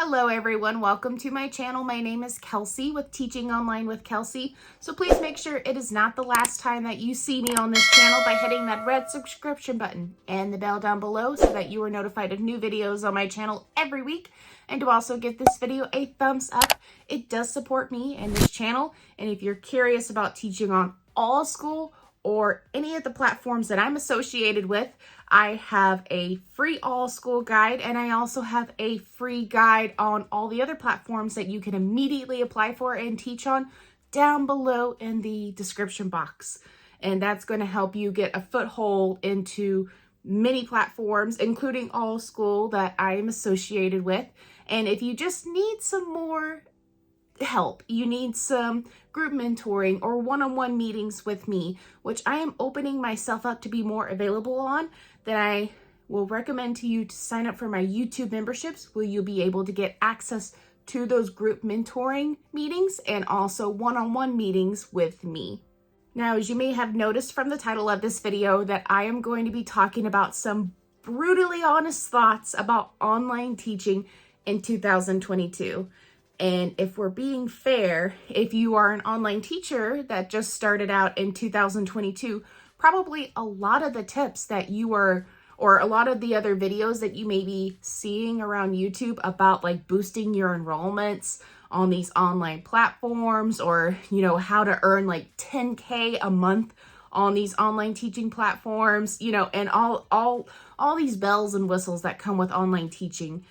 Hello everyone, welcome to my channel. My name is Kelsey with Teaching Online with Kelsey. So please make sure it is not the last time that you see me on this channel by hitting that red subscription button and the bell down below so that you are notified of new videos on my channel every week. And to also give this video a thumbs up. It does support me and this channel. And if you're curious about teaching on ALLSCHOOL or any of the platforms that I'm associated with, I have a free ALLSCHOOL guide, and I also have a free guide on all the other platforms that you can immediately apply for and teach on down below in the description box. And that's going to help you get a foothold into many platforms, including ALLSCHOOL that I am associated with. And if you just need some more help, you need some group mentoring or one-on-one meetings with me, which I am opening myself up to be more available on, then I will recommend to you to sign up for my YouTube memberships, where you'll be able to get access to those group mentoring meetings and also one-on-one meetings with me. Now, as you may have noticed from the title of this video, that I am going to be talking about some brutally honest thoughts about online teaching in 2022. And if we're being fair, if you are an online teacher that just started out in 2022, probably a lot of the tips that you are, or a lot of the other videos that you may be seeing around YouTube about like boosting your enrollments on these online platforms, or, you know, how to earn like 10K a month on these online teaching platforms, you know, and all these bells and whistles that come with online teaching.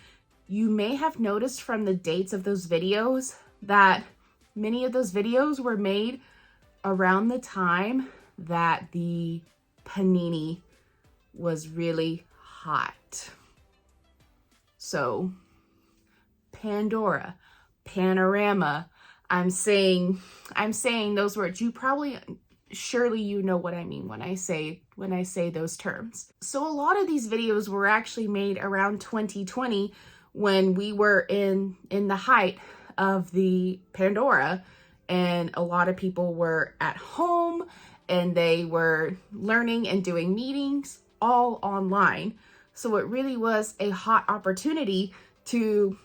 You may have noticed from the dates of those videos that many of those videos were made around the time that the panini was really hot. So Pandora, Panorama, I'm saying those words. You probably, surely you know what I mean when I say those terms. So a lot of these videos were actually made around 2020, when we were in the height of the Pandora, and a lot of people were at home and they were learning and doing meetings all online. So it really was a hot opportunity to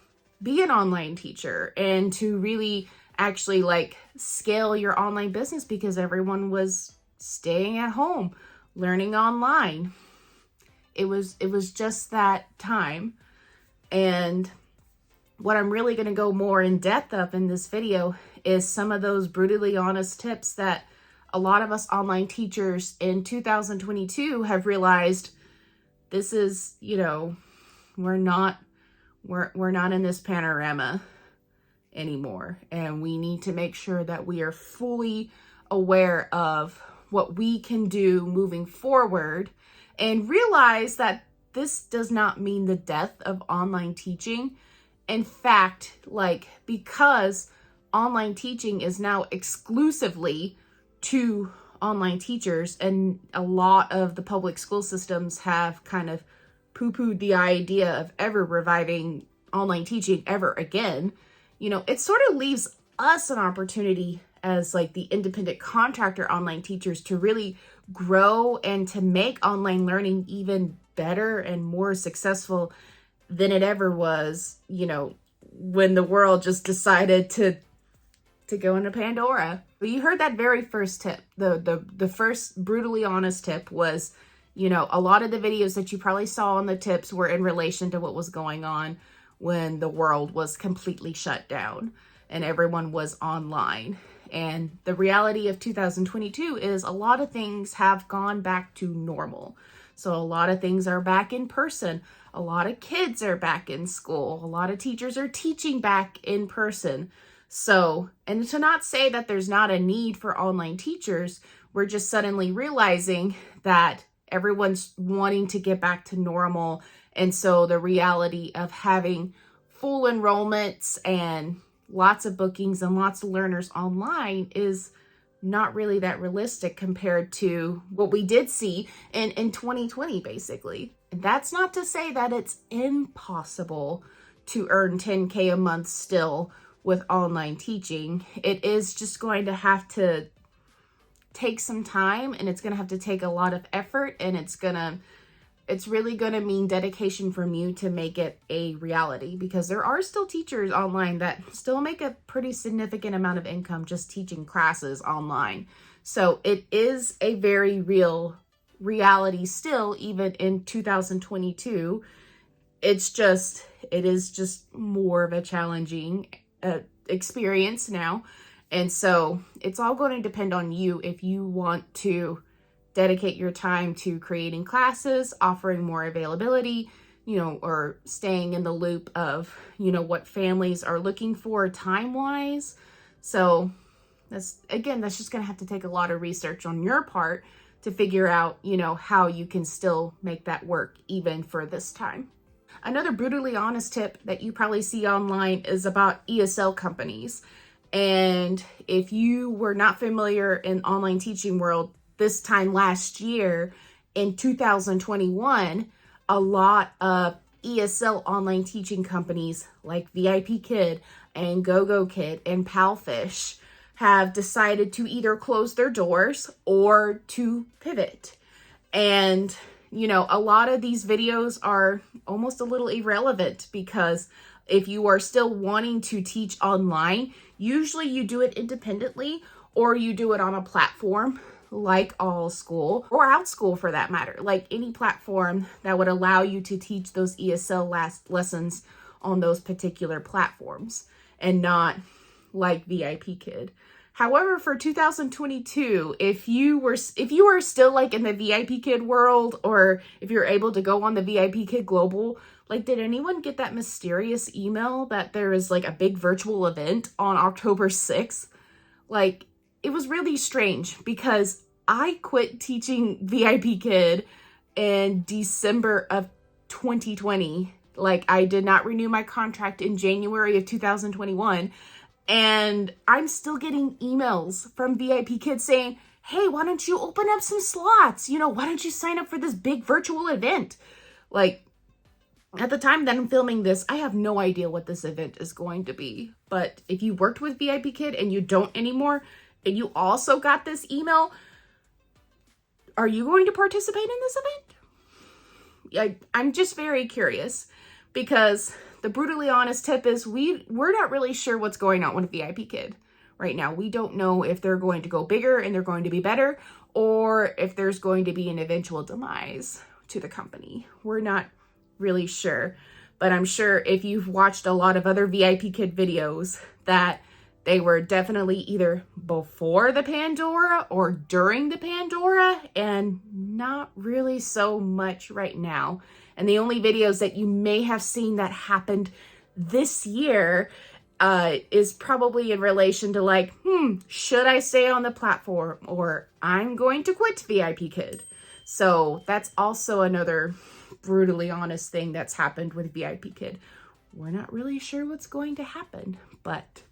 be an online teacher and to really actually like scale your online business, because everyone was staying at home, learning online. It was just that time. And what I'm really going to go more in depth of in this video is some of those brutally honest tips that a lot of us online teachers in 2022 have realized this is, you know, we're not in this panorama anymore. And we need to make sure that we are fully aware of what we can do moving forward, and realize that this does not mean the death of online teaching. In fact, like, because online teaching is now exclusively to online teachers, and a lot of the public school systems have kind of poo-pooed the idea of ever reviving online teaching ever again, you know, it sort of leaves us an opportunity as like the independent contractor online teachers to really grow and to make online learning even better and more successful than it ever was, you know, when the world just decided to go into Pandora. But you heard that very first tip. The first brutally honest tip was, you know, a lot of the videos that you probably saw on the tips were in relation to what was going on when the world was completely shut down and everyone was online. And the reality of 2022 is a lot of things have gone back to normal. So a lot of things are back in person. A lot of kids are back in school. A lot of teachers are teaching back in person. So, and to not say that there's not a need for online teachers, we're just suddenly realizing that everyone's wanting to get back to normal. And so the reality of having full enrollments and lots of bookings and lots of learners online is not really that realistic compared to what we did see in 2020, basically. And that's not to say that it's impossible to earn 10K a month still with online teaching. It is just going to have to take some time, and it's going to have to take a lot of effort, and it's going to it's really going to mean dedication from you to make it a reality, because there are still teachers online that still make a pretty significant amount of income just teaching classes online. So it is a very real reality still, even in 2022. It is just more of a challenging experience now. And so it's all going to depend on you if you want to dedicate your time to creating classes, offering more availability, or staying in the loop of, what families are looking for time-wise. So that's just going to have to take a lot of research on your part to figure out, how you can still make that work even for this time. Another brutally honest tip that you probably see online is about ESL companies. And if you were not familiar in online teaching world, this time last year in 2021, a lot of ESL online teaching companies like VIP Kid and GoGo Kid and Palfish have decided to either close their doors or to pivot. And, a lot of these videos are almost a little irrelevant, because if you are still wanting to teach online, usually you do it independently or you do it on a platform like ALLSCHOOL or OutSchool for that matter, like any platform that would allow you to teach those ESL lessons on those particular platforms, and not like VIP Kid. However, for 2022, if you are still like in the VIP Kid world, or if you're able to go on the VIP Kid Global, like, did anyone get that mysterious email that there is like a big virtual event on October 6th? Like, it was really strange, because I quit teaching VIP Kid in December of 2020. Like, I did not renew my contract in January of 2021. And I'm still getting emails from VIP Kids saying, hey, why don't you open up some slots? Why don't you sign up for this big virtual event? Like, at the time that I'm filming this, I have no idea what this event is going to be. But if you worked with VIP Kid and you don't anymore, and you also got this email, are you going to participate in this event? I'm just very curious, because the brutally honest tip is we're not really sure what's going on with VIP Kid right now. We don't know if they're going to go bigger and they're going to be better, or if there's going to be an eventual demise to the company. We're not really sure, but I'm sure if you've watched a lot of other VIP Kid videos, that they were definitely either before the Pandora or during the Pandora, and not really so much right now. And the only videos that you may have seen that happened this year is probably in relation to like, should I stay on the platform, or I'm going to quit VIP Kid. So that's also another brutally honest thing that's happened with VIP Kid. We're not really sure what's going to happen, but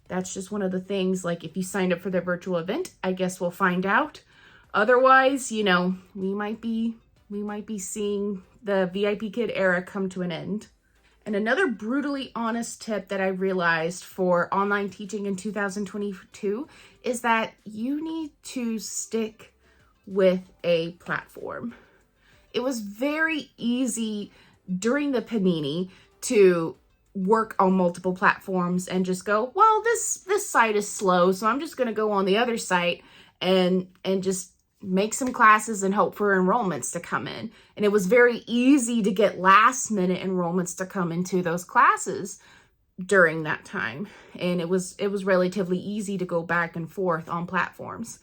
that's just one of the things. Like, if you signed up for the virtual event, I guess we'll find out. Otherwise, we might be seeing the VIP Kid era come to an end. And another brutally honest tip that I realized for online teaching in 2022 is that you need to stick with a platform. It was very easy during the panini to work on multiple platforms and just go, well, this site is slow, so I'm just going to go on the other site and just make some classes and hope for enrollments to come in. And it was very easy to get last minute enrollments to come into those classes during that time. And it was relatively easy to go back and forth on platforms.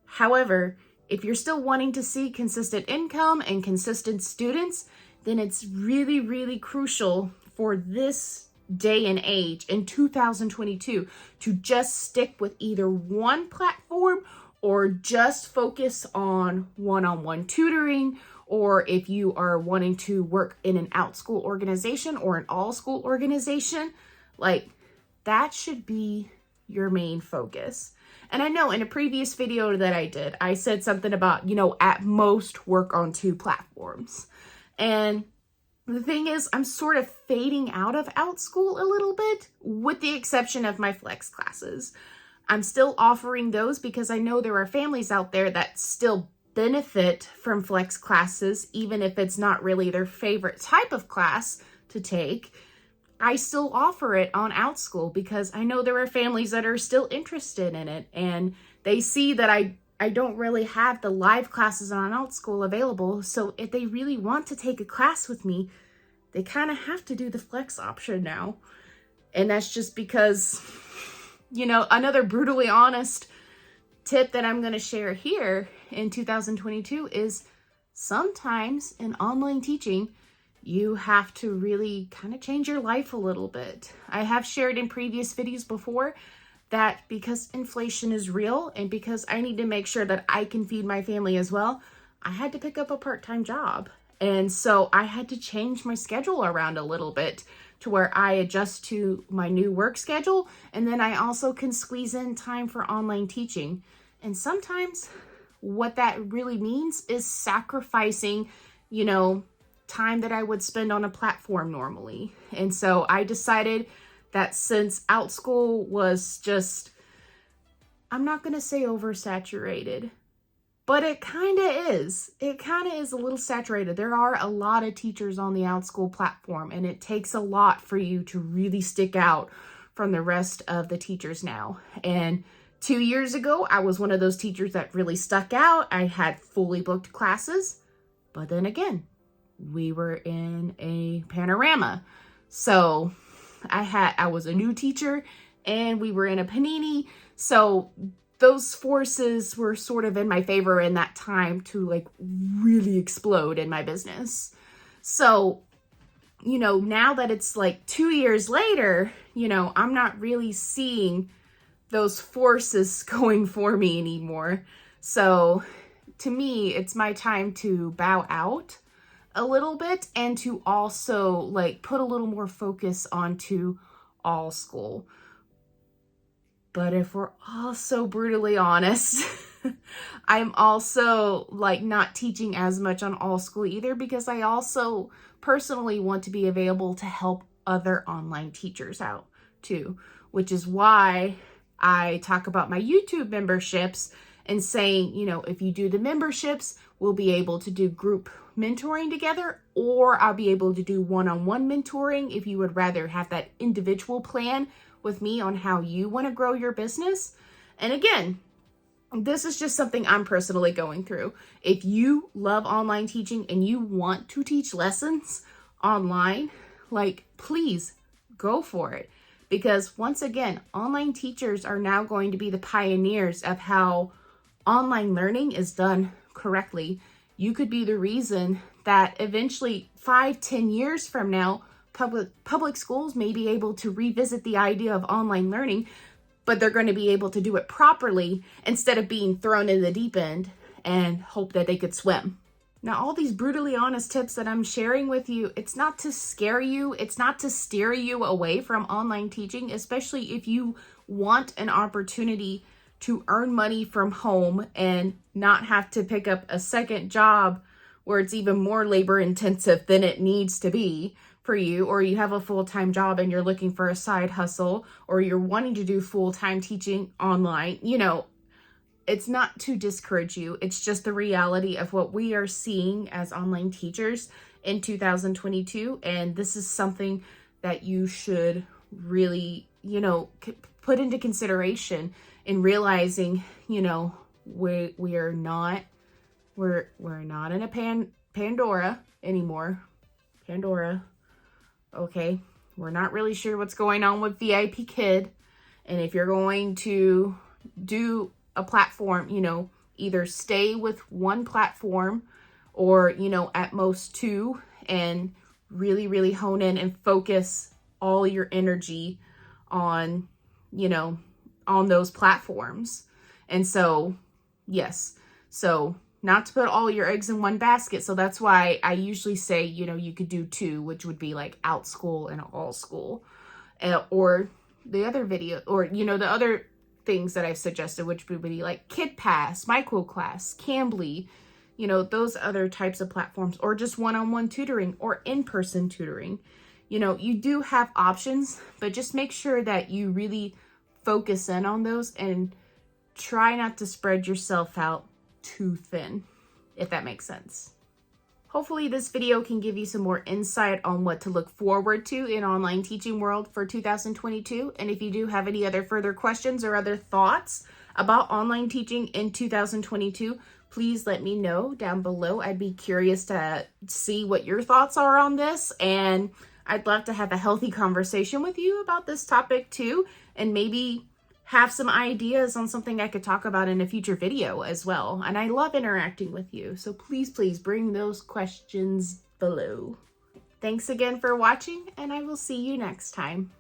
However, if you're still wanting to see consistent income and consistent students, then it's really, really crucial for this day and age in 2022 to just stick with either one platform, or just focus on one-on-one tutoring, or if you are wanting to work in an OutSchool organization or an ALLSCHOOL organization, like, that should be your main focus. And I know in a previous video that I did, I said something about, at most work on 2 platforms. And the thing is, I'm sort of fading out of OutSchool a little bit, with the exception of my flex classes. I'm still offering those because I know there are families out there that still benefit from flex classes, even if it's not really their favorite type of class to take, I still offer it on ALLSCHOOL because I know there are families that are still interested in it, and they see that I don't really have the live classes on ALLSCHOOL available. So if they really want to take a class with me, they kind of have to do the flex option now. And that's just because, you know, another brutally honest tip that I'm going to share here in 2022 is sometimes in online teaching, you have to really kind of change your life a little bit. I have shared in previous videos before that because inflation is real and because I need to make sure that I can feed my family as well, I had to pick up a part-time job. And so I had to change my schedule around a little bit to where I adjust to my new work schedule. And then I also can squeeze in time for online teaching. And sometimes what that really means is sacrificing, you know, time that I would spend on a platform normally. And so I decided that since ALLSCHOOL was just, I'm not going to say oversaturated, but it kind of is. It kind of is a little saturated. There are a lot of teachers on the ALLSCHOOL platform, and it takes a lot for you to really stick out from the rest of the teachers now. And 2 years ago, I was one of those teachers that really stuck out. I had fully booked classes, but then again, we were in a panorama. So I was a new teacher and we were in a panini. So those forces were sort of in my favor in that time to like really explode in my business. So, you know, now that it's like 2 years later, you know, I'm not really seeing those forces going for me anymore. So to me, it's my time to bow out a little bit and to also like put a little more focus onto ALLSCHOOL. But if we're also brutally honest, I'm also like not teaching as much on ALLSCHOOL either because I also personally want to be available to help other online teachers out too, which is why I talk about my YouTube memberships and saying, you know, if you do the memberships, we'll be able to do group mentoring together, or I'll be able to do one-on-one mentoring if you would rather have that individual plan with me on how you want to grow your business. And again, this is just something I'm personally going through. If you love online teaching and you want to teach lessons online, like please go for it. Because once again, online teachers are now going to be the pioneers of how online learning is done correctly. You could be the reason that eventually 5-10 years from now, public schools may be able to revisit the idea of online learning, but they're going to be able to do it properly instead of being thrown in the deep end and hope that they could swim. Now, all these brutally honest tips that I'm sharing with you, it's not to scare you. It's not to steer you away from online teaching, especially if you want an opportunity to earn money from home and not have to pick up a second job where it's even more labor intensive than it needs to be for you, or you have a full-time job and you're looking for a side hustle, or you're wanting to do full-time teaching online. You know, it's not to discourage you. It's just the reality of what we are seeing as online teachers in 2022. And this is something that you should really, you know, put into consideration in realizing, you know, we're not in a Pandora anymore. Pandora. Okay. We're not really sure what's going on with VIP Kid. And if you're going to do a platform, you know, either stay with one platform or, you know, at most two, and really, really hone in and focus all your energy on, you know, on those platforms. And so, yes. So not to put all your eggs in one basket. So that's why I usually say, you know, you could do two, which would be like ALLSCHOOL and ALLSCHOOL, or the other video, or, you know, the other things that I've suggested, which would be like Kid Pass, MicroClass, Cambly, you know, those other types of platforms, or just one-on-one tutoring or in-person tutoring. You know, you do have options, but just make sure that you really focus in on those and try not to spread yourself out too thin. if that makes sense. Hopefully this video can give you some more insight on what to look forward to in online teaching world for 2022. And if you do have any other further questions or other thoughts about online teaching in 2022, please let me know down below. I'd be curious to see what your thoughts are on this, and I'd love to have a healthy conversation with you about this topic too, and maybe have some ideas on something I could talk about in a future video as well. And I love interacting with you, so please bring those questions below. Thanks again for watching, and I will see you next time.